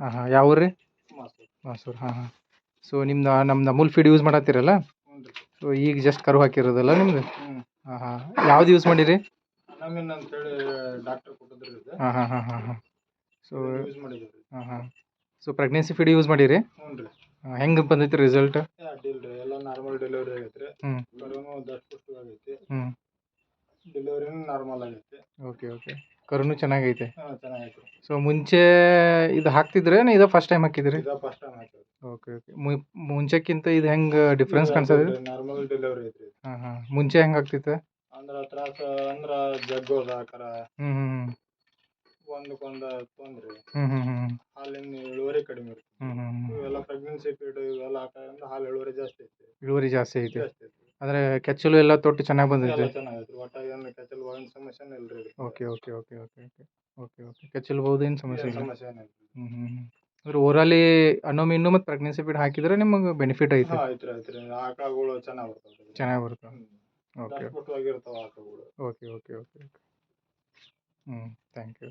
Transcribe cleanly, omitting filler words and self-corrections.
ಹಾಂ ಹಾಂ ಯಾವ ಊರು ರೀ? ಮಾಸೂರು. ಹಾಂ ಹಾಂ. ಸೊ ನಮ್ದು ಅಮೂಲ್ ಫೀಡ್ ಯೂಸ್ ಮಾಡತ್ತೀರಲ್ಲ? ಸೊ ಈಗ ಜಸ್ಟ್ ಕರು ಹಾಕಿರೋದಲ್ಲ ನಿಮ್ದು? ಹಾಂ ಹಾಂ. ಯಾವ್ದು ಯೂಸ್ ಮಾಡಿರಿ? ಹಾಂ ಹಾಂ ಹಾಂ ಹಾಂ ಹಾಂ. ಸೊ ಹಾಂ ಹಾಂ. ಸೊ ಪ್ರೆಗ್ನೆನ್ಸಿ ಫೀಡ್ ಯೂಸ್ ಮಾಡಿರಿ? ಹೆಂಗೆ ಬಂದೈತಿ ರಿಸಲ್ಟ್? ಎಲ್ಲ ನಾರ್ಮಲ್ ಡೆಲಿವರಿ ಆಗೈತ್ರಿ. ಡೆಲಿವರಿನೂ ನಾರ್ಮಲ್ ಆಗೈತಿ. Okay okay. ಕರುನು ಚೆನ್ನಾಗೈತೆ. ಚೆನ್ನಾಗೈತಿ. ಸೊ ಮುಂಚೆ ಇದು ಹಾಕ್ತಿದ್ರೇನು ಇದು ಫಸ್ಟ್ ಟೈಮ್ ಹಾಕಿದ್ರಿ? ಫಸ್ಟ್ ಟೈಮ್ ಹಾಕಿದ್ರಿ. Okay okay. ಮುಂಚೆಕ್ಕಿಂತ ಇದು ಹೆಂಗೆ ಡಿಫ್ರೆನ್ಸ್ ಕಾಣಿಸ್ತದೆ? ನಾರ್ಮಲ್ ಡೆಲಿವರಿ ಐತ್ರಿ. ಹಾಂ ಹಾಂ. ಮುಂಚೆ ಹೆಂಗೆ ಆಗ್ತಿತ್ತು? ತ್ರಾಸ ಜಗ್ಗೋದ ಆಕಾರ ಹ್ಞೂ ಹ್ಞೂ ಒಂದಕ್ಕೊಂದು ತೊಂದ್ರೆ, ಹ್ಞೂ ಹಾಲಿನ ಇಳುವರಿ ಕಡಿಮೆ ಇರುತ್ತೆ. ಹ್ಞೂ ಇವೆಲ್ಲ ಪ್ರೆಗ್ನೆನ್ಸಿ ಪೀರಿಯಡ್ ಇವೆಲ್ಲ ಹಾಕೋದ್ರಿಂದ ಹಾಲು ಇಳುವರಿ ಜಾಸ್ತಿ ಐತಿ. ಇಳುವರಿ ಜಾಸ್ತಿ ಐತೆ. ಅಂದರೆ ಕೆಚ್ಚಲು ಎಲ್ಲ ತೊಟ್ಟು ಚೆನ್ನಾಗಿ ಬಂದೈತೆ? ಚೆನ್ನಾಗೈತಿ. ಒಟ್ಟಾಗಿ ಏನು ಕೆಚ್ಚಲು ಬೋವಿನ ಸಮಸ್ಯೆನೇ ಇಲ್ರಿ. Okay okay okay okay okay okay okay. ಕೆಚ್ಚಲು ಬೋದೇನು ಸಮಸ್ಯೆ ಇಲ್ಲ? ಸಮಸ್ಯೆ ಏನಿಲ್ಲ. ಅಂದ್ರೆ ಓವರಾಲಿ ಅನ್ನೋ ಮತ್ತು ಪ್ರೆಗ್ನೆನ್ಸಿ ಫೀಡ್ ಹಾಕಿದ್ರೆ ನಿಮಗೆ ಬೆನಿಫಿಟ್ ಐತೆ? ಐತ್ರಿ. ಆಕಳುಗಳು ಚೆನ್ನಾಗಿ ಬರ್ತಾವೆ. ಚೆನ್ನಾಗಿ ಬರ್ತವೆ. ಓಕೆ ದಷ್ಟಪುಷ್ಟವಾಗಿರ್ತಾವೆ ಆಕಳುಗಳು. Okay okay okay okay. Thank you.